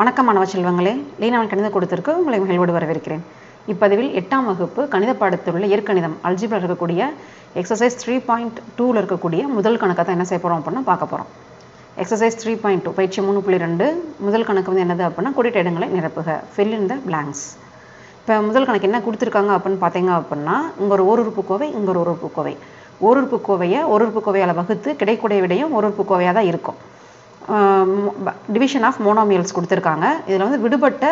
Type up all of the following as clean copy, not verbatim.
வணக்கம் மாணவ செல்வங்களே, லீனாவின் கணித கொடுத்திருக்கு உங்களை மகிழ்வோடு வரவேற்கிறேன். இப்பதிவில் 8ஆம் வகுப்பு கணித பாடத்தில் உள்ள இயற்கணிதம் அல்ஜிப்ரா இருக்கக்கூடிய எக்ஸசைஸ் 3.2ல் இருக்கக்கூடிய முதல் கணக்கை தான் என்ன செய்ய போகிறோம் அப்படின்னா பார்க்க போகிறோம். எக்ஸசைஸ் 3.2 பயிற்சி 3.2 முதல் கணக்கு வந்து என்னது அப்படின்னா குறித்த இடங்களை நிரப்புக, fill in the blanks. இப்போ முதல் கணக்கு என்ன கொடுத்துருக்காங்க அப்படின்னு பார்த்தீங்க அப்படின்னா, இங்கே ஒரு ஓருறுப்பு கோவை, இங்கே ஒரு ஓருறுப்பு கோவை. ஓருறுப்பு கோவையால் வகுத்து கிடைக்கூடிய விடையும் ஓருறுப்பு கோவையாக தான் இருக்கும். டிவிஷன் ஆஃப் மோனோமியல்ஸ் கொடுத்துருக்காங்க. இதில் வந்து விடுபட்ட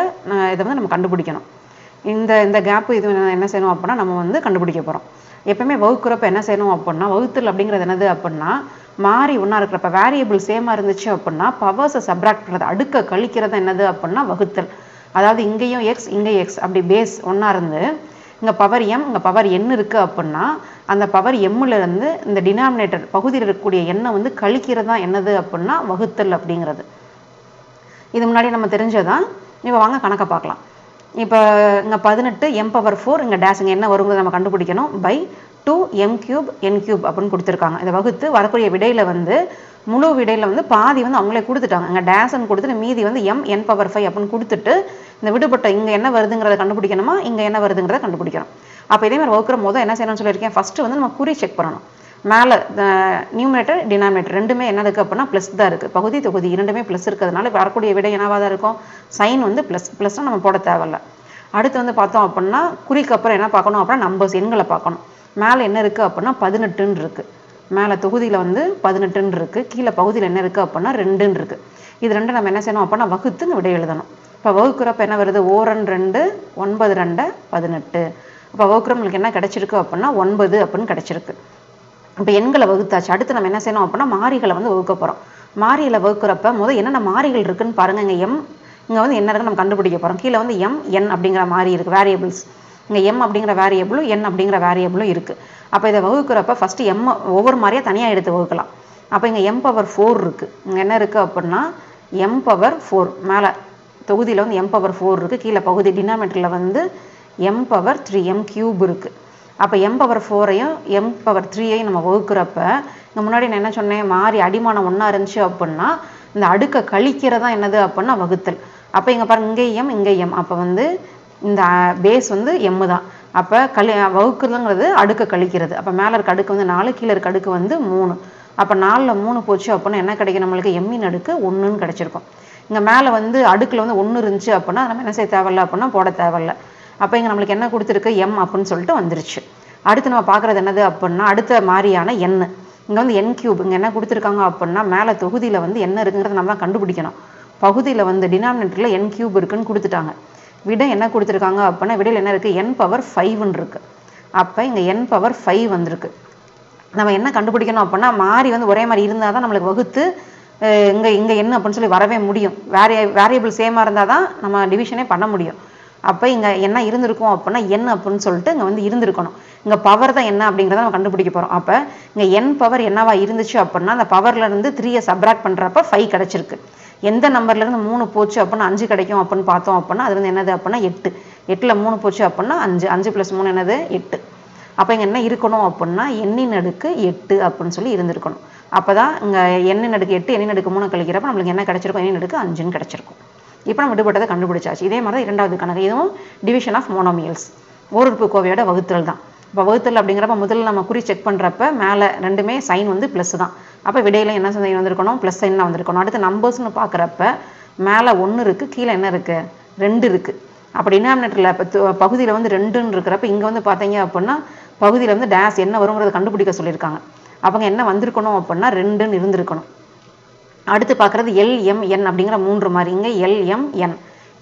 இதை வந்து நம்ம கண்டுபிடிக்கணும். இந்த கேப்பு இது என்ன செய்யணும் அப்படின்னா நம்ம வந்து கண்டுபிடிக்க போகிறோம். எப்பவுமே வகுக்கிறப்ப என்ன செய்யணும் அப்படின்னா, வகுத்தல் அப்படிங்கிறது என்னது அப்படின்னா, மாறி ஒன்றா இருக்கிறப்ப வேரியபிள் சேமாக இருந்துச்சு அப்படின்னா பவர்ஸை சப்ராக்ட் பண்ணுறது, அடுக்க கழிக்கிறது என்னது அப்படின்னா வகுத்தல். அதாவது இங்கேயும் எக்ஸ் இங்கே எக்ஸ் அப்படி பேஸ் ஒன்றா இருந்து இங்கே பவர் எம் இங்கே பவர் என் இருக்குது அப்படின்னா அந்த பவர் எம்மிலிருந்து இந்த டினாமினேட்டர் பகுதியில் இருக்கக்கூடிய எண்ணை வந்து கழிக்கிறது தான் என்னது அப்படின்னா வகுத்தல் அப்படிங்கிறது. இது முன்னாடி நம்ம தெரிஞ்சதான். இப்போ வாங்க கணக்கை பார்க்கலாம். இப்போ இங்கே 18 எம் பவர் 4 இங்கே டேஸ் இங்கே என்ன வருங்கிறது நம்ம கண்டுபிடிக்கணும். By 2 m cube n cube அப்படின்னு கொடுத்துருக்காங்க. இதை வகுத்து வரக்கூடிய விடையில் வந்து முழு விடையில் வந்து பாதி வந்து அவங்களே கொடுத்துட்டாங்க. இங்கே டேஸ்ன்னு கொடுத்துட்டு மீதி வந்து எம் என் பவர் 5 அப்படின்னு கொடுத்துட்டு இந்த விடுபட்ட இங்கே என்ன வருதுங்கிறத கண்டுபிடிக்கணுமா, இங்கே என்ன வருதுங்கிறத கண்டுபிடிக்கணும். அப்போ இதே மாதிரி வகுக்கிற போது என்ன செய்யணும்னு சொல்லியிருக்கேன். ஃபஸ்ட்டு வந்து நம்ம குறி செக் பண்ணணும். மேலே நியூமினேட்டர் டினாமினேட்டர் ரெண்டுமே என்ன இருக்குது அப்படின்னா ப்ளஸ் தான் இருக்குது. பகுதி தொகுதி இரண்டுமே ப்ளஸ் இருக்கிறதுனால வரக்கூடிய விடை என்னவாக தான் இருக்கும், சைன் வந்து ப்ளஸ்னால் நம்ம போட தேவையில்ல. அடுத்து வந்து பார்த்தோம் அப்படின்னா குறிக்கு அப்புறம் என்ன பார்க்கணும் அப்படின்னா நம்பர்ஸ் எண்களை பார்க்கணும். மேலே என்ன இருக்குது அப்படின்னா 18ன்னு இருக்குது. மேலே தொகுதியில் வந்து 18ன்னு இருக்குது. கீழே பகுதியில் என்ன இருக்குது அப்படின்னா 2ன்னு இருக்குது. இது ரெண்டு நம்ம என்ன செய்யணும் அப்படின்னா வகுத்து இந்த விடை எழுதணும். இப்போ வகுக்கிறப்ப என்ன வருது, 4 2 9 2 18. அப்போ வகுக்கிறவங்களுக்கு என்ன கிடைச்சிருக்கு அப்படின்னா 9 அப்படின்னு கிடைச்சிருக்கு. இப்போ எண்களை வகுத்தாச்சு. அடுத்து நம்ம என்ன செய்யணும் அப்படின்னா மாறிகளை வந்து வகுக்க போகிறோம். மாறிகளை வகுக்கிறப்ப முதல் என்னென்ன மாறிகள் இருக்குன்னு பாருங்கள். இங்கே எம் இங்கே வந்து என்ன இருக்குன்னு நம்ம கண்டுபிடிக்க போகிறோம். கீழே வந்து எம் என் அப்படிங்கிற மாறி இருக்குது, வேரியபிள்ஸ். இங்கே எம் அப்படிங்கிற வேரியபிளும் என் அப்படிங்கிற வேரியபிளும் இருக்குது. அப்போ இதை வகுக்கிறப்ப ஃபஸ்ட்டு எம் ஒவ்வொரு மாதிரியாக தனியாக எடுத்து வகுக்கலாம். அப்போ இங்கே எம் பவர் 4 இருக்குது. இங்கே என்ன இருக்குது அப்படின்னா எம் பவர் 4. மேலே தொகுதியில் வந்து எம் பவர் 4 இருக்குது. கீழே பகுதி டினாமினேட்டரில் வந்து எம் பவர் 3 எம் கியூப் இருக்குது. அப்போ எம் பவர் 4ஐயும் எம் பவர் 3ஐயும் நம்ம வகுக்கிறப்ப இங்கே முன்னாடி நான் என்ன சொன்னேன், மாறி அடிமானம் ஒன்றா இருந்துச்சு அப்படின்னா இந்த அடுக்கை கழிக்கிறதா என்னது அப்படின்னா வகுத்தல். அப்போ இங்கே பாருங்கள் இங்கே எம் இங்கே எம். அப்போ வந்து இந்த பேஸ் வந்து எம்மு தான். அப்போ வகுக்கிறதுங்கிறது அடுக்கை கழிக்கிறது. அப்போ மேலே இருக்க அடுக்கு வந்து 4, கீழே இருக்க அடுக்கு வந்து 3. அப்போ 4ல் 3 போச்சு அப்படின்னா என்ன கிடைக்கும், நம்மளுக்கு எம்மின் அடுக்கு 1ன்னு கிடச்சிருக்கும். இங்கே மேலே வந்து அடுக்கில் வந்து 1 இருந்துச்சு அப்படின்னா நம்ம என்ன செய்ய தேவையில்ல அப்படின்னா போட தேவையில்ல. அப்போ இங்கே நம்மளுக்கு என்ன கொடுத்துருக்கு, எம் அப்படின்னு சொல்லிட்டு வந்துருச்சு. அடுத்து நம்ம பார்க்குறது என்னது அப்படின்னா அடுத்த மாதிரியான எண்ணு. இங்கே வந்து என் கியூப் இங்கே என்ன கொடுத்துருக்காங்க அப்படின்னா மேலே தொகுதியில் வந்து என்ன இருக்குங்கிறத நம்ம தான் கண்டுபிடிக்கணும். பகுதியில் வந்து டினாமினேட்டரில் என் கியூப் இருக்குன்னு கொடுத்துட்டாங்க. விடை என்ன கொடுத்துருக்காங்க அப்படின்னா விடையில் என்ன இருக்குது, என் பவர் 5ன்னு இருக்குது. அப்போ இங்கே என் பவர் 5 வந்திருக்கு. நம்ம என்ன கண்டுபிடிக்கணும் அப்படின்னா மாறி வந்து ஒரே மாதிரி இருந்தால் தான் நம்மளுக்கு வகுத்து இங்கே என்ன அப்படின்னு சொல்லி வரவே முடியும். வேரியபிள் சேமாக இருந்தால் தான் நம்ம டிவிஷனே பண்ண முடியும். அப்போ இங்கே என்ன இருந்திருக்கும் அப்படின்னா என் அப்படின்னு சொல்லிட்டு இங்கே வந்து இருந்திருக்கணும். இங்கே பவர் தான் என்ன அப்படிங்கிறத நம்ம கண்டுபிடிக்க போகிறோம். அப்போ இங்கே என் பவர் என்னவா இருந்துச்சு அப்படின்னா அந்த பவர்லேருந்து 3ஐ சப்ராக்ட் பண்ணுறப்ப 5 கிடச்சிருக்கு. எந்த நம்பர்லேருந்து 3 போச்சு அப்படின்னா 5 கிடைக்கும் அப்படின்னு பார்த்தோம் அப்படின்னா அது வந்து என்னது அப்படின்னா 8. 8ல் 3 போச்சு அப்படின்னா 5. 5 + 3 என்னது 8. அப்போ இங்கே என்ன இருக்கணும் அப்படின்னா எண்ணின் அடுக்கு 8 அப்படின்னு சொல்லி இருந்திருக்கணும். அப்போ தான் இங்கே எண்ணின் அடுக்கு 8 எண்ணின் அடுக்கு 3 கழிக்கிறப்ப நம்மளுக்கு என்ன கிடச்சிருக்கும், எண்ணின் அடுக்கு 5ன்னு கிடச்சிருக்கும். இப்போ நம்ம விடுபட்டதை கண்டுபிடிச்சாச்சு. இதே மாதிரி தான் இரண்டாவது கணக்கு. இதுவும் டிவிஷன் ஆஃப் மோனோமியல்ஸ், ஓருறுப்பு கோவையோட வகுத்தல் தான். இப்போ வகுத்தல் அப்படிங்கிறப்ப முதல்ல நம்ம குறி செக் பண்ணுறப்ப மேலே ரெண்டுமே சைன் வந்து ப்ளஸ் தான். அப்போ விடையில் என்ன சைன் வந்திருக்கணும், ப்ளஸ் சைன் தான் வந்திருக்கணும். அடுத்து நம்பர்ஸ்னு பார்க்குறப்ப மேலே 1 இருக்குது, கீழே என்ன இருக்குது 2 இருக்குது. அப்போ டினாமினேட்டரில் இப்போ பகுதியில் வந்து 2ன்னு இருக்கிறப்ப இங்கே வந்து பார்த்தீங்க அப்படின்னா பகுதியில் வந்து டேஸ் என்ன வருங்கிறத கண்டுபிடிக்க சொல்லியிருக்காங்க. அப்போ என்ன வந்திருக்கணும் அப்படின்னா 2ன்னு இருந்திருக்கணும். அடுத்து பார்க்குறது எல்எம்என் அப்படிங்கிற 3 மாறி. இங்கே எல்எம்என்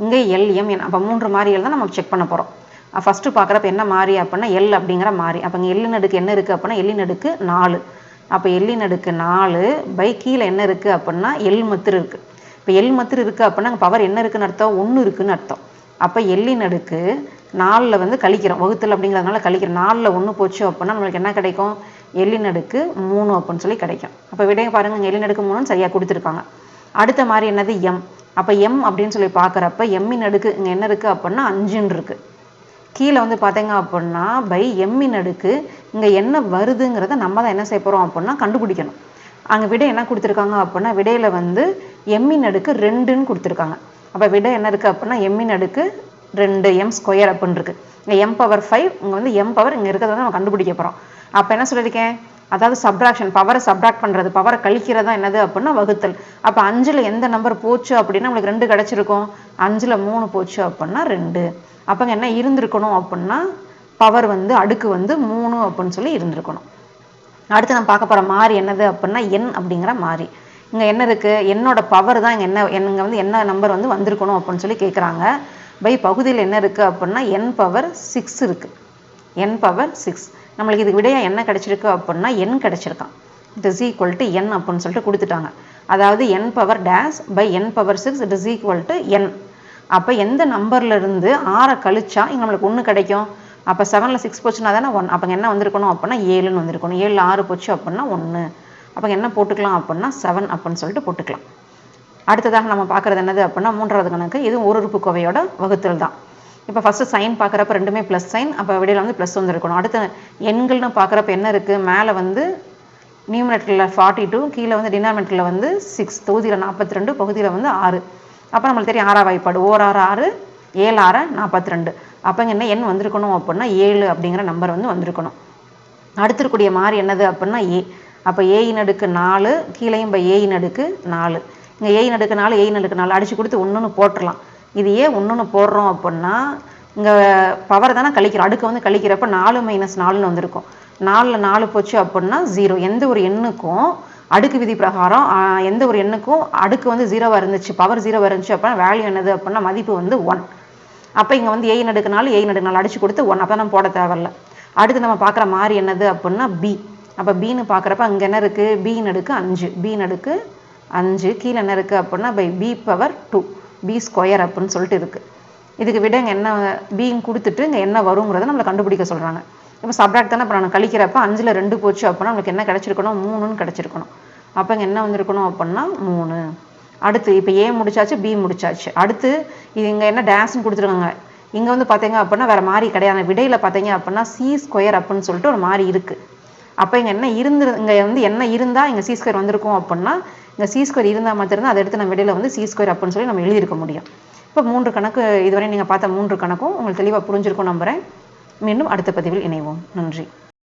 இங்கே எல்எம்என். அப்போ 3 மாறிகள் தான் நம்ம செக் பண்ண போகிறோம். ஃபஸ்ட்டு பார்க்குறப்ப என்ன மாறி அப்படின்னா எல் அப்படிங்கிற மாறி. அப்போ இங்கே எல்லின் அடுக்கு என்ன இருக்குது அப்படின்னா எல்லின் அடுக்கு 4. அப்போ எல்லின் அடுக்கு 4 பை கீழே என்ன இருக்குது அப்படின்னா எல் மத்திரு இருக்குது. இப்போ எல் மத்திரு இருக்குது அப்படின்னா அங்கே பவர் என்ன இருக்குதுன்னு அர்த்தம், 1 இருக்குதுன்னு அர்த்தம். அப்போ எல்லின் அடுக்கு 4ல் வந்து கழிக்கிறோம், வகுத்தல் அப்படிங்கிறதுனால கழிக்கிறோம். 4ல் 1 போச்சு அப்படின்னா நம்மளுக்கு என்ன கிடைக்கும், எல்லின் அடுக்கு 3 அப்படின்னு சொல்லி கிடைக்கும். அப்போ விடையை பாருங்கள் இங்கே எல்லின் அடுக்கு 3ன்னு சரியாக கொடுத்துருக்காங்க. அடுத்த மாதிரி என்னது எம். அப்போ எம் அப்படின்னு சொல்லி பார்க்குறப்ப எம்மின் அடுக்கு இங்கே என்ன இருக்குது அப்படின்னா 5ன்னு இருக்குது. கீழே வந்து பார்த்தீங்க அப்படின்னா பை எம்மின் அடுக்கு இங்கே என்ன வருதுங்கிறத நம்ம தான் என்ன செய்ய போகிறோம் அப்படின்னா கண்டுபிடிக்கணும். அங்கே விடை என்ன கொடுத்துருக்காங்க அப்படின்னா விடையில் வந்து எம்மின் அடுக்கு 2ன்னு கொடுத்துருக்காங்க. அப்போ விட என்ன இருக்குது அப்படின்னா எம்மின் அடுக்கு 2 m ஸ்கொயர் அப்படின்னு இருக்குது. இங்கே m பவர் 5 இங்கே வந்து m பவர் இங்கே இருக்கிறத நம்ம கண்டுபிடிக்க போகிறோம். அப்போ என்ன சொல்லியிருக்கேன், அதாவது சப்ராக்ஷன், பவரை சப்ராக்ட் பண்ணுறது, பவரை கழிக்கிறதா என்னது அப்படின்னா வகுத்தல். அப்போ 5ல் எந்த நம்பர் போச்சு அப்படின்னா நம்மளுக்கு 2 கிடச்சிருக்கும். 5ல் 3 போச்சு அப்படின்னா 2. அப்போ என்ன இருந்திருக்கணும் அப்படின்னா பவர் வந்து அடுக்கு வந்து 3 அப்படின்னு சொல்லி இருந்திருக்கணும். அடுத்து நம்ம பார்க்க போகிற மாறி என்னது அப்படின்னா n அப்படிங்கிற மாறி. இங்கே என்ன இருக்குது, என்னோட பவர் தான் இங்கே இங்கே வந்து என்ன நம்பர் வந்து வந்திருக்கணும் அப்படின்னு சொல்லி கேட்குறாங்க. பை பகுதியில் என்ன இருக்குது அப்படின்னா n பவர் 6 இருக்குது. n பவர் 6 நம்மளுக்கு இதுக்கு விடையா என்ன கிடச்சிருக்கு அப்படின்னா n கிடச்சிருக்கான். It is equal to n அப்படின்னு சொல்லிட்டு கொடுத்துட்டாங்க. அதாவது n power dash by n power 6 it is equal to n. அப்போ எந்த நம்பர்லேருந்து 6 கழிச்சா இங்கே நம்மளுக்கு 1 கிடைக்கும். அப்போ 7ல் 6 போச்சுன்னா தானே 1. அப்போ என்ன வந்திருக்கணும் அப்படின்னா 7ன்னு வந்திருக்கணும். 7ல் 6 போச்சு அப்படின்னா 1. அப்போ என்ன போட்டுக்கலாம் அப்படின்னா 7 அப்படின்னு சொல்லிட்டு போட்டுக்கலாம். அடுத்ததாக நம்ம பார்க்குறது என்னது அப்படின்னா 3வது கணக்கு. இது ஒரு உறுப்பு கோவையோட வகுத்தல் தான். இப்போ ஃபஸ்ட்டு சைன் பார்க்குறப்ப ரெண்டுமே ப்ளஸ் சைன், அப்போ விடையில் வந்து ப்ளஸ் வந்துருக்கணும். அடுத்து எண்கள்னு பார்க்குறப்ப என்ன இருக்குது, மேலே வந்து நியூமரேட்டரில் 42, கீழே வந்து டினாமினேட்டரில் வந்து 6, தொகுதியில் 42, பகுதியில் வந்து 6. அப்போ நம்மளுக்கு தெரியும் 6 வாய்ப்பாடு, 1 6 6, 7 6 42. அப்போ இங்கே என்ன எண் வந்திருக்கணும் அப்படின்னா 7 அப்படிங்கிற நம்பர் வந்து வந்திருக்கணும். அடுத்து இருக்கக்கூடிய மாறி என்னது அப்படின்னா ஏ. அப்போ ஏயின் அடுக்கு 4, கீழையும் பை ஏயின் அடுக்கு 4. இங்கே ஏயின் அடுக்கு 4 ஏயின் அடுக்கு 4 அடித்து கொடுத்து 1ன்னு போட்டுடலாம். இது ஏன் 1ன்னு போடுறோம் அப்படின்னா இங்கே பவர் தானே கழிக்கிறோம், அடுக்கு வந்து கழிக்கிறப்ப 4 - 4ன்னு வந்திருக்கும். 4ல் 4 போச்சு அப்படின்னா 0. எந்த ஒரு எண்ணுக்கும் அடுக்கு விதி பிரகாரம் எந்த ஒரு எண்ணுக்கும் அடுக்கு வந்து 0வாக இருந்துச்சு, பவர் 0வாக இருந்துச்சு அப்படின்னா வேல்யூ என்னது அப்படின்னா மதிப்பு வந்து 1. அப்போ இங்கே வந்து ஏயின் அடுக்கு 4 ஏயின் அடுக்கு 4 அடித்து கொடுத்து 1. அப்போ நம்ம போட தேவையில்ல. அடுத்து நம்ம பார்க்குற மாறி என்னது அப்படின்னா பி. அப்போ பின்னு பார்க்குறப்ப அங்கே என்ன இருக்குது, பின்னு அடுக்கு 5, பின்னு அடுக்கு 5, கீழே என்ன இருக்குது அப்படின்னா by b power 2, b square அப்படின்னு சொல்லிட்டு இருக்குது. இதுக்கு விட இங்கே என்ன பின்னு கொடுத்துட்டு இங்கே என்ன வருங்கிறத நம்மளை கண்டுபிடிக்க சொல்கிறாங்க. இப்போ சப்ராக்ட் தானே, இப்போ நான் கழிக்கிறப்ப 5ல் 2 போச்சு அப்படின்னா நம்மளுக்கு என்ன கிடச்சிருக்கணும், 3ன்னு கிடச்சிருக்கணும். அப்போ இங்கே என்ன வந்திருக்கணும் அப்படின்னா 3. அடுத்து இப்போ ஏ முடிச்சாச்சு, பி முடிச்சாச்சு. அடுத்து இது இங்கே என்ன டேஷ்னு கொடுத்துருக்காங்க. இங்கே வந்து பார்த்தீங்க அப்படின்னா வேறு மாறி கிடையாது. விடையில் பார்த்தீங்க அப்படின்னா சி ஸ்கொயர் அப்படின்னு சொல்லிட்டு ஒரு மாறி இருக்குது. அப்போ இங்கே என்ன இங்கே வந்து என்ன இருந்தால் இங்கே சி ஸ்கொயர் வந்திருக்கும் அப்படின்னா இங்கே சி ஸ்கொயர் இருந்தால் மாத்திரம் அதை எடுத்து நம்ம விடையில் வந்து சி ஸ்கொயர் அப்படின்னு சொல்லி நம்ம எழுதியிருக்க முடியும். இப்போ 3 கணக்கு இதுவரை நீங்கள் பார்த்த 3 கணக்கும் உங்களுக்கு தெளிவாக புரிஞ்சிருக்கும் நம்புகிறேன். மீண்டும் அடுத்த பதிவில் இணைவோம். நன்றி.